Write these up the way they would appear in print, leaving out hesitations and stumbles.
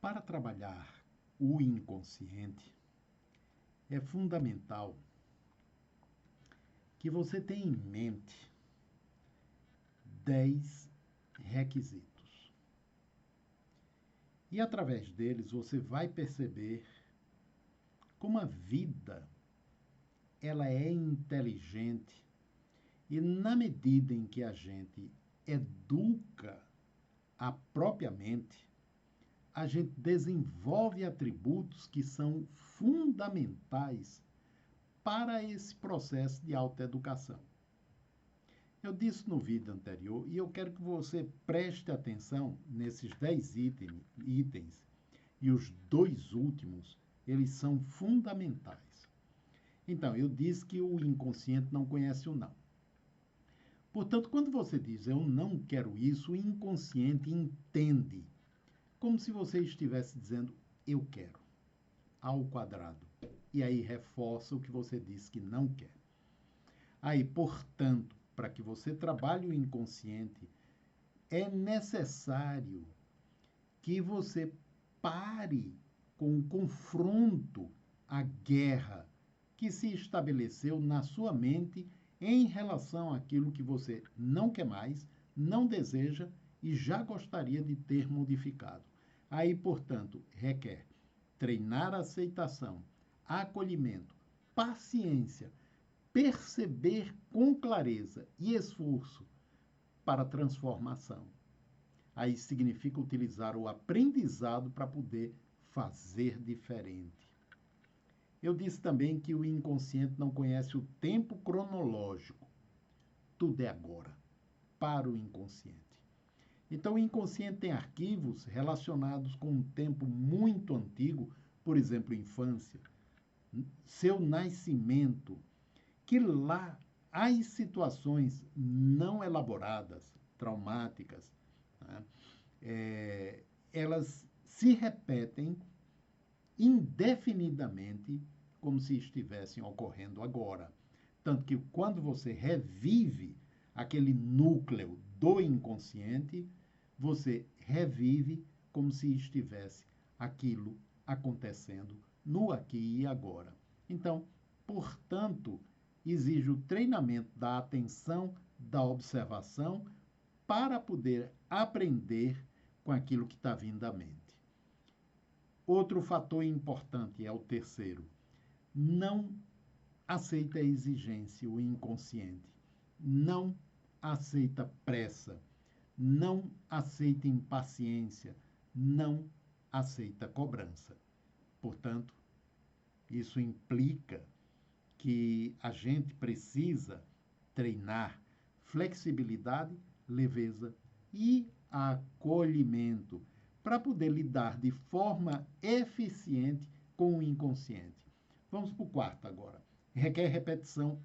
Para trabalhar o inconsciente, é fundamental que você tenha em mente 10 requisitos. E através deles você vai perceber como a vida ela é inteligente e na medida em que a gente educa a própria mente, a gente desenvolve atributos que são fundamentais para esse processo de autoeducação. Eu disse no vídeo anterior e eu quero que você preste atenção nesses 10 itens e os dois últimos, eles são fundamentais. Então, eu disse que o inconsciente não conhece o não. Portanto, quando você diz eu não quero isso, o inconsciente entende como se você estivesse dizendo eu quero, ao quadrado. E aí reforça o que você disse que não quer. Aí, portanto, para que você trabalhe o inconsciente, é necessário que você pare com o confronto, a guerra que se estabeleceu na sua mente em relação àquilo que você não quer mais, não deseja e já gostaria de ter modificado. Aí, portanto, requer treinar a aceitação, acolhimento, paciência, perceber com clareza e esforço para a transformação. Aí significa utilizar o aprendizado para poder fazer diferente. Eu disse também que o inconsciente não conhece o tempo cronológico. Tudo é agora, para o inconsciente. Então, o inconsciente tem arquivos relacionados com um tempo muito antigo, por exemplo, infância, seu nascimento, que lá as situações não elaboradas, traumáticas, né, elas se repetem indefinidamente como se estivessem ocorrendo agora. Tanto que quando você revive aquele núcleo do inconsciente, você revive como se estivesse aquilo acontecendo no aqui e agora. Então, portanto, exige o treinamento da atenção, da observação, para poder aprender com aquilo que está vindo à mente. Outro fator importante é o terceiro. Não aceita a exigência, o inconsciente. Não aceita pressa. Não aceita impaciência. Não aceita cobrança. Portanto, isso implica que a gente precisa treinar flexibilidade, leveza e acolhimento para poder lidar de forma eficiente com o inconsciente. Vamos para o quarto agora. Requer repetição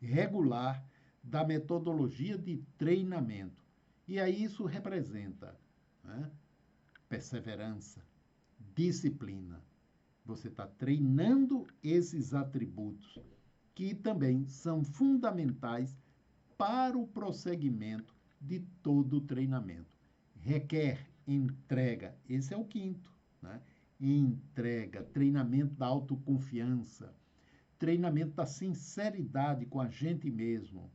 regular da metodologia de treinamento. E aí isso representa, né, perseverança, disciplina. Você está treinando esses atributos que também são fundamentais para o prosseguimento de todo o treinamento. Requer entrega, esse é o quinto, né? Entrega, treinamento da autoconfiança, treinamento da sinceridade com a gente mesmo.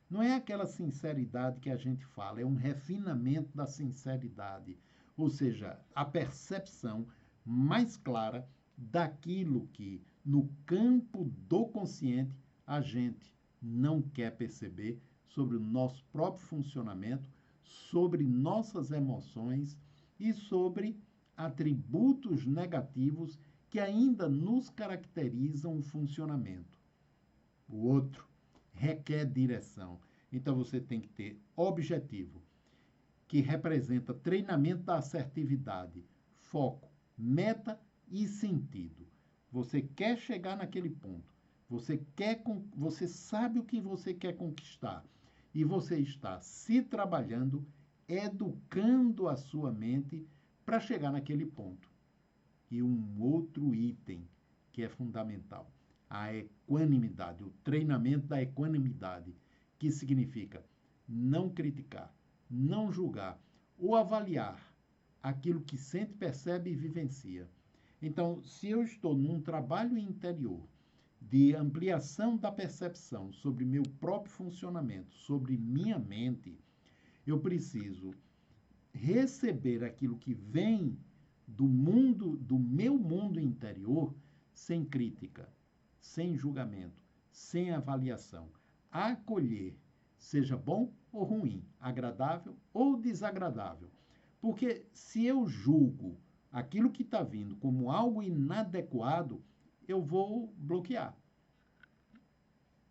Não é aquela sinceridade que a gente fala, é um refinamento da sinceridade, ou seja, a percepção mais clara daquilo que, no campo do consciente, a gente não quer perceber sobre o nosso próprio funcionamento, sobre nossas emoções e sobre atributos negativos que ainda nos caracterizam o funcionamento. O outro requer direção. Então você tem que ter objetivo, que representa treinamento da assertividade, foco, meta e sentido. Você quer chegar naquele ponto. Você sabe o que você quer conquistar e você está se trabalhando, educando a sua mente para chegar naquele ponto. E um outro item que é fundamental, a equanimidade, o treinamento da equanimidade, que significa não criticar, não julgar ou avaliar aquilo que sente, percebe e vivencia. Então, se eu estou num trabalho interior de ampliação da percepção sobre meu próprio funcionamento, sobre minha mente, eu preciso receber aquilo que vem do mundo, do meu mundo interior, sem crítica, sem julgamento, sem avaliação. Acolher, seja bom ou ruim, agradável ou desagradável. Porque se eu julgo aquilo que está vindo como algo inadequado, eu vou bloquear.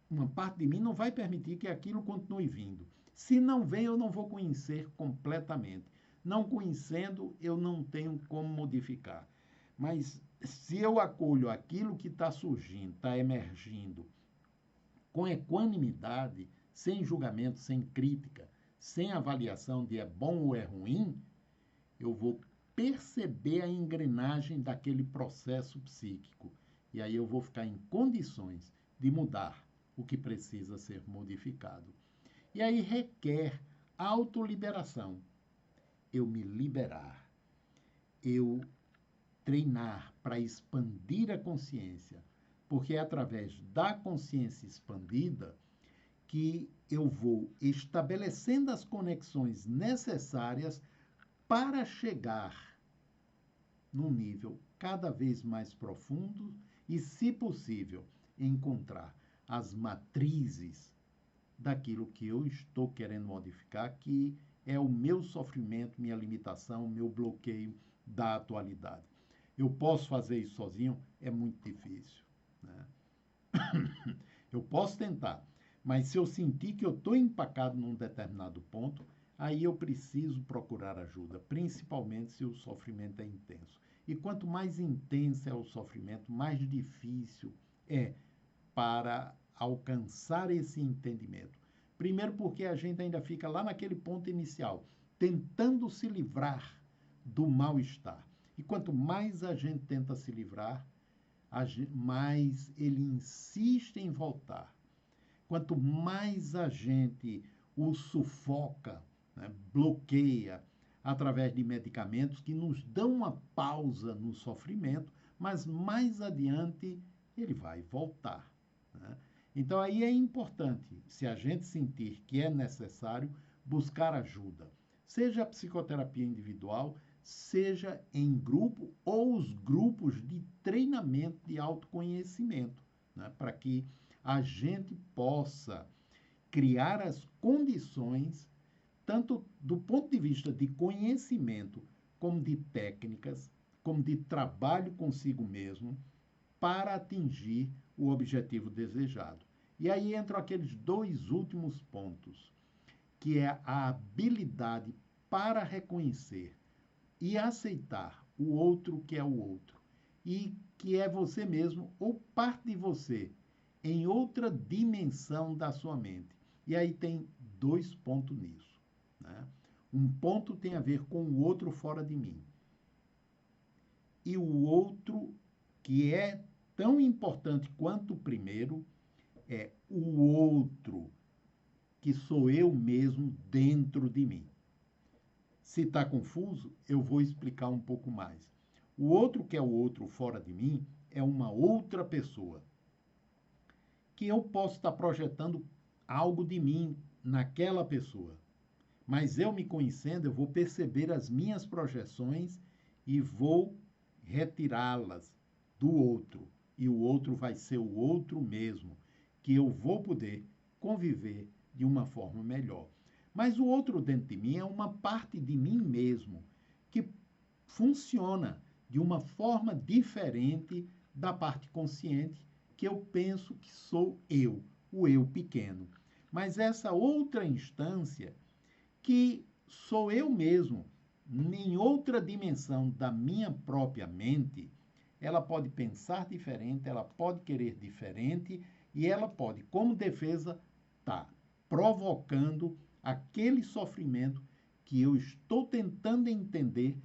Uma parte de mim não vai permitir que aquilo continue vindo. Se não vem, eu não vou conhecer completamente. Não conhecendo, eu não tenho como modificar. Mas se eu acolho aquilo que está surgindo, está emergindo, com equanimidade, sem julgamento, sem crítica, sem avaliação de é bom ou é ruim, eu vou perceber a engrenagem daquele processo psíquico. E aí eu vou ficar em condições de mudar o que precisa ser modificado. E aí requer autoliberação. Eu me liberar, eu treinar para expandir a consciência, porque é através da consciência expandida que eu vou estabelecendo as conexões necessárias para chegar num nível cada vez mais profundo e, se possível, encontrar as matrizes daquilo que eu estou querendo modificar, que é o meu sofrimento, minha limitação, meu bloqueio da atualidade. Eu posso fazer isso sozinho? É muito difícil, né? Eu posso tentar, mas se eu sentir que eu estou empacado num determinado ponto, aí eu preciso procurar ajuda, principalmente se o sofrimento é intenso. E quanto mais intenso é o sofrimento, mais difícil é para alcançar esse entendimento. Primeiro, porque a gente ainda fica lá naquele ponto inicial, tentando se livrar do mal-estar. E quanto mais a gente tenta se livrar, mais ele insiste em voltar. Quanto mais a gente o sufoca, né, bloqueia, através de medicamentos que nos dão uma pausa no sofrimento, mas mais adiante ele vai voltar, né? Então aí é importante, se a gente sentir que é necessário, buscar ajuda, seja a psicoterapia individual, seja em grupo ou os grupos de treinamento de autoconhecimento, né? Para que a gente possa criar as condições, tanto do ponto de vista de conhecimento, como de técnicas, como de trabalho consigo mesmo, para atingir o objetivo desejado. E aí entram aqueles dois últimos pontos, que é a habilidade para reconhecer e aceitar o outro que é o outro, e que é você mesmo ou parte de você, em outra dimensão da sua mente. E aí tem dois pontos nisso, né? Um ponto tem a ver com o outro fora de mim. E o outro, que é tão importante quanto o primeiro, é o outro, que sou eu mesmo dentro de mim. Se está confuso, eu vou explicar um pouco mais. O outro, que é o outro fora de mim, é uma outra pessoa, que eu posso estar projetando algo de mim naquela pessoa. Mas eu me conhecendo, eu vou perceber as minhas projeções e vou retirá-las do outro. E o outro vai ser o outro mesmo, que eu vou poder conviver de uma forma melhor. Mas o outro dentro de mim é uma parte de mim mesmo, que funciona de uma forma diferente da parte consciente, que eu penso que sou eu, o eu pequeno. Mas essa outra instância, que sou eu mesmo, em outra dimensão da minha própria mente, ela pode pensar diferente, ela pode querer diferente e ela pode, como defesa, estar provocando aquele sofrimento que eu estou tentando entender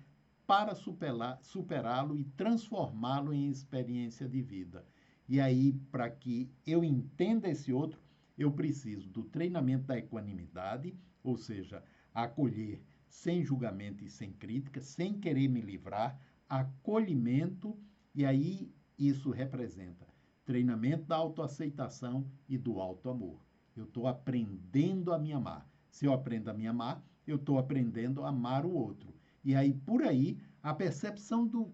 para superá-lo e transformá-lo em experiência de vida. E aí, para que eu entenda esse outro, eu preciso do treinamento da equanimidade, ou seja, acolher sem julgamento e sem crítica, sem querer me livrar, acolhimento, e aí isso representa treinamento da autoaceitação e do autoamor. Eu estou aprendendo a me amar. Se eu aprendo a me amar, eu estou aprendendo a amar o outro. E aí, por aí, a percepção do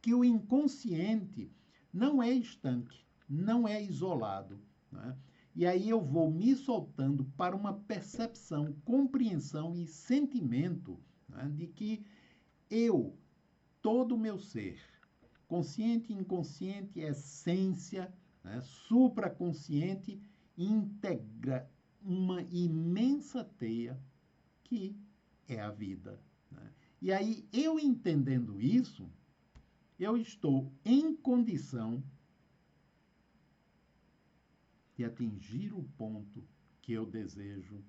que o inconsciente não é estanque, não é isolado, né? E aí eu vou me soltando para uma percepção, compreensão e sentimento, né, de que eu, todo o meu ser, consciente, inconsciente, essência, né, supraconsciente, integra uma imensa teia que é a vida, né? E aí, eu entendendo isso, eu estou em condição de atingir o ponto que eu desejo,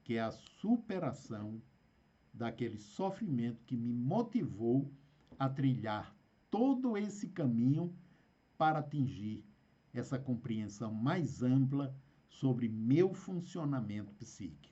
que é a superação daquele sofrimento que me motivou a trilhar todo esse caminho para atingir essa compreensão mais ampla sobre meu funcionamento psíquico.